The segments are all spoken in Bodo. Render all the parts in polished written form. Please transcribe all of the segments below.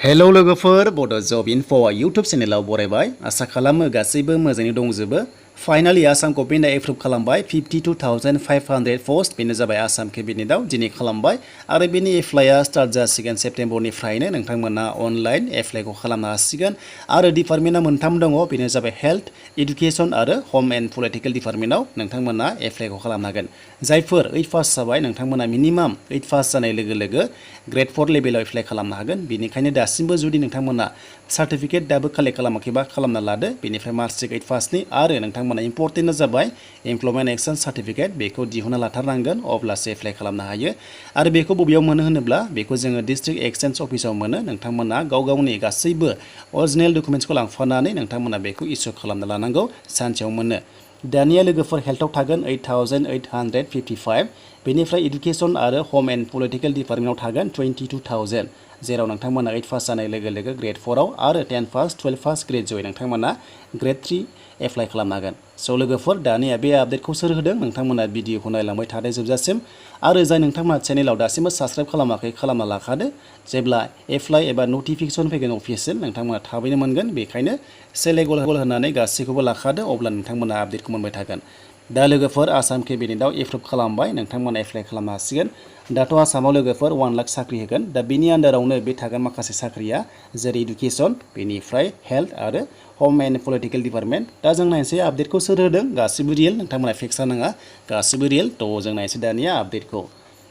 हेलौ लोगोफोर बड' जब इनफ' इउटुब चेनेलाव बरायबाय आसा खालामो गासैबो मोजाङै दंजोबो। फाइनालि आसाम गभर्नमेन्टआ एप्रुभ खालामबाय 52,500 पस्ट बेनो जाबाय आसाम केबिनेटआव दिनै खालामबाय आरो बेनि एप्लाइआ स्टार्ट जासिगोन सेप्तेम्बरनिफ्रायनो नोंथांमोना अनलाइन एप्लाइखौ खालामनो हासिगोन आरो डिपार्टमेन्टआ मोनथाम दङ बेनो जाबाय हेल्थ इडुकेसन आरो होम एन्ड पलिटिकेल डिपार्टमेन्टआव नोंथांमोना एप्लाइखौ खालामनो हागोन। जायफोर 8 पास जाबाय नोंथांमोना मिनिमाम 8 पास जानाय लोगो लोगो ग्रेड 4 लेभेलाव एप्लाइ खालामनो हागोन। बेनिखायनो दासिमबो जुदि नोंथांमोना सार्टिफिकेट दाबो कालेक्ट खालामाखैबा खालामना लादो। बेनिफ्राय मार्कशीट 8 पासनि आरो नोंथांमोना इम्पर्टेन्टआ जाबाय एमप्लयमेन्ट एक्सचेन्ज सार्टिफिकेट बेखौ दिहुनना लाथारनांगोन अब्लासो एप्लाइ खालामनो हायो आरो बेखौ बबेयाव मोनो होनोब्ला बेखौ जोङो डिस्ट्रिक्ट एक्सचेन्ज अफिसाव मोनो। नोंथांमोना गाव गावनि गासैबो अरिजिनेल डकुमेन्ट्सखौ लांफानानै नोंथांमोना बेखौ इसु खालामना लानांगौ सानसेयाव मोनो। दानिया लोगोफोर हेल्थआव थागोन 8,855 बेनिफ्राय इडुकेसन आरो होम एन्ड पलिटिकेल डिपार्टमेन्टआव थागोन 22,000 जेराव नोंथांमोना 8 पास जानाय लोगो लोगो ग्रेड 4आव आरो 10 पास 12 पास ग्रेजुवेट नोंथांमोना ग्रेड 3 एप्लाइ खालामनो हागोन। स' लोगोफोर दानिया बे आपडेटखौ सोर होदों नोंथांमोना भिडिअखौ नायलांबाय थादो जोबजासिम आरो जाय नोंथांमोना चेनेलाव दासिमबो साबस्क्राइब खालामाखै खालामना लाखादो। जेब्ला एप्लाइ एबा नटिफिकेसन फैगोन अफिसियेल नोंथांमोना थाबैनो मोनगोन। बेखायनो सेलेक्ट अल होनानै गासैखौबो लाखादो अब्ला नोंथांमोना आपडेटखौ मोनबाय थागोन। दा लोगोफोर आसाम केबिनेटआव एप्रुभ खालामबाय नोंथांमोना एप्लाइ खालामनो हासिगोन। दाथ' आसामाव लोगोफोर 1 लाख साख्रि होगोन। दा बेनि आन्दारावनो बे थागोन माखासे साख्रिया जेरै इडुकेसन बेनिफ्राय हेल्थ आरो होम एन्ड पलिटिकेल डिपार्टमेन्ट। दा जों नायनोसै आपडेटखौ सोर होदों गासिबो रियेल नोंथांमोना फेक्स जानाङा गासिबो रियेल। थ' जों नायनोसै दानिया आपडेटखौ।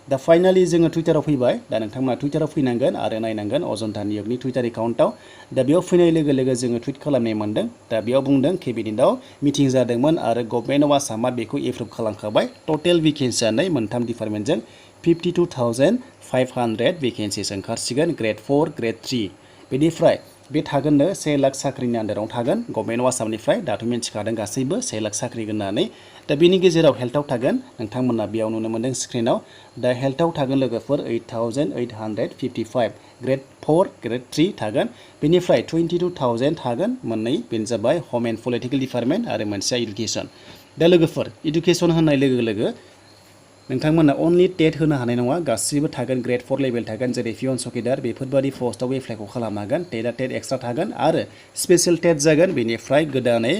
दा फाइनालि जोङो टुइटाराव फैबाय। दा नोंथांमोना टुइटाराव फैनांगोन आरो नायनांगोन अजन्ता नियगनि टुइटार एकाउन्टआव। दा बेयाव फैनाय लोगो लोगो जोङो टुइट खालामनाय मोन्दों। दा बेयाव बुंदों केबिनेटआव मिटिं जादोंमोन आरो गभर्नमेन्ट अफ आसामा बेखौ एप्रुभ खालामखाबाय। टटेल भेकेन्सियानो मोनथाम डिपार्टमेन्टजों 52,500 भेकेन्सिस ओंखारसिगोन ग्रेड 4 ग्रेड 3 बेनिफ्राय बे थागोननो 1 लाख साख्रिनि आन्दाराव थागोन गभर्नमेन्ट अफ आसामनिफ्राय। दाथ' मिन्थिखादों गासैबो 1 लाख साख्रि होननानै। दा बेनि गेजेराव हेल्थआव थागोन नोंथांमोना बेयाव नुनो मोन्दों स्क्रिनाव। दा हेल्थआव थागोन लोगोफोर 8,855 ग्रेड 4 ग्रेड 3 थागोन। बेनिफ्राय 22,000 थागोन मोननै बेनो जाबाय होम एन्ड पलिटिकेल डिपार्टमेन्ट आरो मोनसेया इडुकेसन। दा लोगोफोर इडुकेसन होननाय लोगो लोगो नोंथांमोना अनलि टेट होनो हानाय नङा गासिबो थागोन ग्रेड 4 लेभेल थागोन जेरै पियन चकिदार बेफोरबायदि पस्टआव एप्लाइखौ खालामनो हागोन। टेटआ टेट एक्सट्रा थागोन आरो स्पेशेल टेट जागोन बेनिफ्राय गोदानै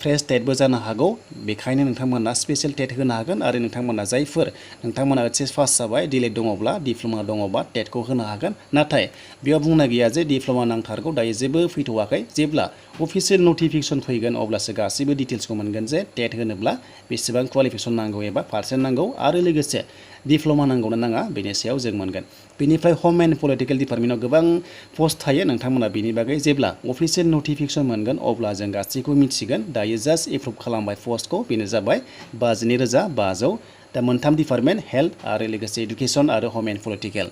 फ्रेश टेटबो जानो हागौ। बेखायनो नोंथांमोना स्पेशेल टेट होनो हागोन आरो नोंथांमोना जायफोर नोंथांमोना HS पास जाबाय डिलेट दङब्ला डिप्ल'मा दङबा टेटखौ होनो हागोन। नाथाय बेयाव बुंनाय गैया जे डिप्ल'मा नांथारगौ दायो जेबो फैथ'वाखै। जेब्ला अफिसियेल नटिफिकेसन फैगोन अब्लासो गासैबो डिटेल्सखौ मोनगोन जे टेट होनोब्ला बेसेबां क्वालिफिकेसन नांगौ एबा पार्सेन्ट नांगौ आरो लोगोसे डिप्ल'मा नांगौना नाङा बेनि सायाव जों मोनगोन। बेनिफ्राय होम एन्ड पलिटिकेल डिपार्टमेन्टआव गोबां पस्ट थायो नोंथांमोना बेनि बागै जेब्ला अफिसियेल नटिफिकेसन मोनगोन अब्ला जों गासैखौबो मिथिगोन। दायो जास्ट एप्रुभ खालामबाय पस्टखौ बेनो जाबाय 52,500। दा मोनथाम डिपार्टमेन्ट हेल्थ आरो लोगोसे इडुकेसन आरो होम एन्ड पलिटिकेल।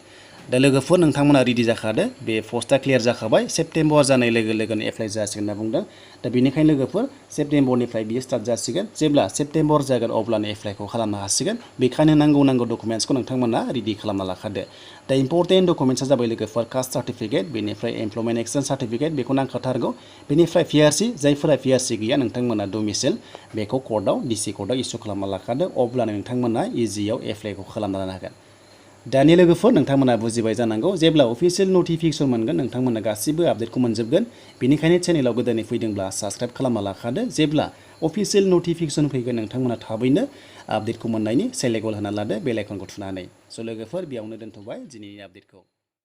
दा लोगोफोर नोंथांमोना रेडि जाखादो बे पस्टआ क्लियार जाखाबाय सेप्तेम्बर जानाय लोगो लोगोनो एप्लाइ जासिगोन होनना बुंदों। दा बेनिखायनो लोगोफोर सेप्तेम्बरनिफ्राय बियो स्टार्ट जासिगोन। जेब्ला सेप्तेम्बर जागोन अब्लानो एप्लाइखौ खालामनो हासिगोन। बेखायनो नांगौ डकुमेन्ट्सखौ नोंथांमोना रेडि खालामना लाखादो। दा इम्पर्टेन्ट डकुमेन्ट्सआ जाबाय लोगोफोर कास्ट सार्टिफिकेट बेनिफ्राय एमप्लयमेन्ट एक्सचेन्ज सार्टिफिकेट बेखौ नांखाथारगौ। बेनिफ्राय PRC जायफोरा PRC गैया नोंथांमोना डमिसाइल बेखौ कर्टआव DC कर्टआव इसु खालामना लाखादो अब्लानो नोंथांमोना इजियाव एप्लाइखौ खालामना लानो हागोन। दानि लोगोफोर नोंथांमोना बुजिबाय जानांगौ जेब्ला अफिसियेल नटिफिकेसन मोनगोन नोंथांमोना गासिबो आपडेटखौ मोनजोबगोन। बेनिखायनो चेनेलाव गोदानै फैदोंब्ला साबस्क्राइब खालामना लाखादो। जेब्ला अफिसियेल नटिफिकेसन फैगोन नोंथांमोना थाबैनो आपडेटखौ मोननायनि सेलेक्ट अल होना लादो बेल आइकनखौ थुनानै। स' लोगोफोर बेयावनो दोनथ'बाय दिनैनि आपडेटखौ।